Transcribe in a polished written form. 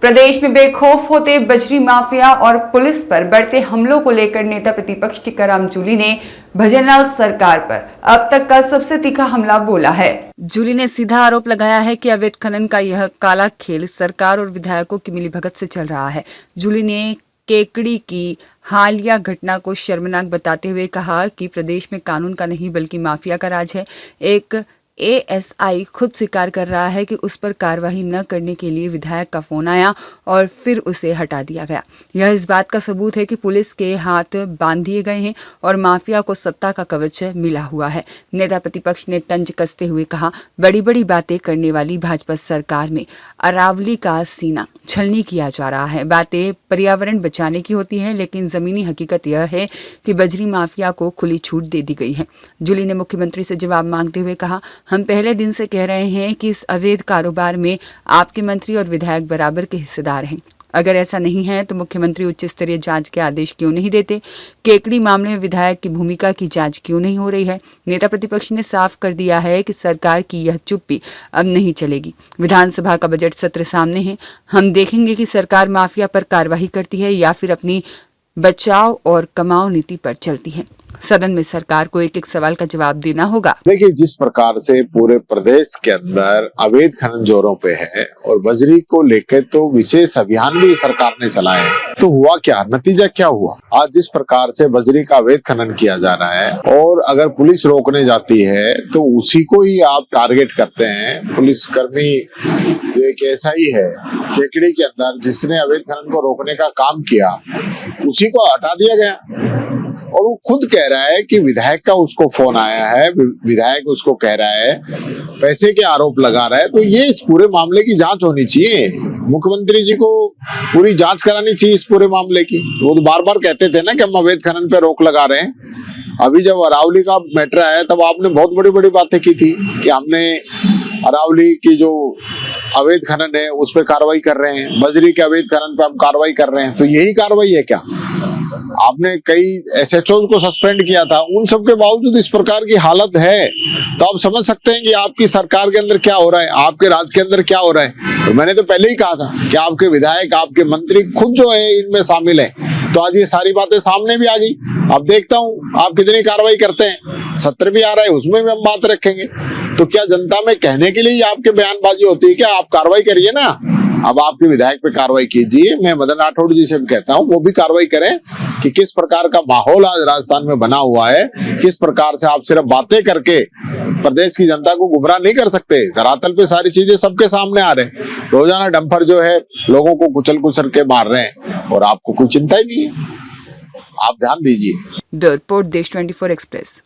प्रदेश में बेखौफ होते बजरी माफिया और पुलिस पर बढ़ते हमलों को लेकर नेता प्रतिपक्ष टीकाराम जूली ने भजनलाल सरकार पर अब तक का सबसे तीखा हमला बोला है। जूली ने सीधा आरोप लगाया है कि अवैध खनन का यह काला खेल सरकार और विधायकों की मिलीभगत से चल रहा है। जूली ने केकड़ी की हालिया घटना को शर्मनाक बताते हुए कहा कि प्रदेश में कानून का नहीं बल्कि माफिया का राज है। एक एएसआई खुद स्वीकार कर रहा है कि उस पर कार्रवाई न करने के लिए विधायक का फोन आया और फिर उसे हटा दिया गया। यह इस बात का सबूत है कि पुलिस के हाथ बांध दिए गए हैं और माफिया को सत्ता का कवच मिला हुआ है। नेता प्रतिपक्ष ने तंज कसते हुए कहा, बड़ी बड़ी बातें करने वाली भाजपा सरकार में अरावली का सीना छलनी किया जा रहा है। बातें पर्यावरण बचाने की होती है, लेकिन जमीनी हकीकत यह है कि बजरी माफिया को खुली छूट दे दी गई है। जूली ने मुख्यमंत्री से जवाब मांगते हुए कहा, हम पहले दिन से कह रहे हैं कि इस अवैध कारोबार में आपके मंत्री और विधायक बराबर के हिस्सेदार हैं। अगर ऐसा नहीं है तो मुख्यमंत्री उच्च स्तरीय जांच के आदेश क्यों नहीं देते? केकड़ी मामले में विधायक की भूमिका की जांच क्यों नहीं हो रही है? नेता प्रतिपक्ष ने साफ कर दिया है कि सरकार की यह चुप्पी अब नहीं चलेगी। विधानसभा का बजट सत्र सामने है। हम देखेंगे कि सरकार माफिया पर कार्रवाई करती है या फिर अपनी बचाओ और कमाओ नीति पर चलती है। सदन में सरकार को एक एक सवाल का जवाब देना होगा। देखिए, जिस प्रकार से पूरे प्रदेश के अंदर अवैध खनन जोरों पे है और बजरी को लेकर तो विशेष अभियान भी सरकार ने चलाए, तो हुआ क्या, नतीजा क्या हुआ? आज जिस प्रकार से बजरी का अवैध खनन किया जा रहा है और अगर पुलिस रोकने जाती है तो उसी को ही आप टारगेट करते हैं। पुलिसकर्मी जो एक ऐसा ही है केकड़ी के अंदर जिसने अवैध खनन को रोकने का काम किया, उसी को हटा दिया गया और वो खुद कह रहा है कि विधायक का उसको फोन आया है, विधायक उसको कह रहा है, पैसे के आरोप लगा रहा है। तो ये इस पूरे मामले की जांच होनी चाहिए। मुख्यमंत्री जी को पूरी जांच करानी चाहिए इस पूरे मामले की। वो तो बार बार कहते थे ना कि हम अवैध खनन पे रोक लगा रहे हैं। अभी जब अरावली का मैटर आया तब आपने बहुत बड़ी बड़ी बातें की थी कि हमने अरावली की जो अवैध खनन है उस पर कार्रवाई कर रहे हैं, बजरी के अवैध खनन पे हम कार्रवाई कर रहे हैं। तो यही कार्रवाई है क्या? आपने कई एसएचओ को सस्पेंड किया था, उन सब के बावजूद इस प्रकार की हालत है तो आप समझ सकते हैं कि आपकी सरकार के अंदर क्या हो रहा है, आपके राज्य के अंदर क्या हो रहा है। तो मैंने तो पहले ही कहा था कि आपके विधायक, आपके मंत्री खुद जो है इनमें शामिल है। तो आज ये सारी बातें सामने भी आ गई। अब देखता हूं आप कितनी कार्रवाई करते हैं। सत्र भी आ रहा है, उसमें भी हम बात रखेंगे। तो क्या जनता में कहने के लिए आपके बयानबाजी होती है? क्या आप कार्रवाई करिए ना, अब आपके विधायक पे कार्रवाई कीजिए। मैं मदन राठौड़ जी से भी कहता हूं वो भी कार्रवाई करें कि किस प्रकार का माहौल आज राजस्थान में बना हुआ है, किस प्रकार से आप सिर्फ बातें करके प्रदेश की जनता को गुमराह नहीं कर सकते। धरातल पे सारी चीजें सबके सामने आ रहे हैं। रोजाना डंपर जो है लोगों को कुचल कुचल के मार रहे हैं और आपको कोई चिंता ही नहीं है। आप ध्यान दीजिए। ब्यूरो रिपोर्ट देश 24 एक्सप्रेस।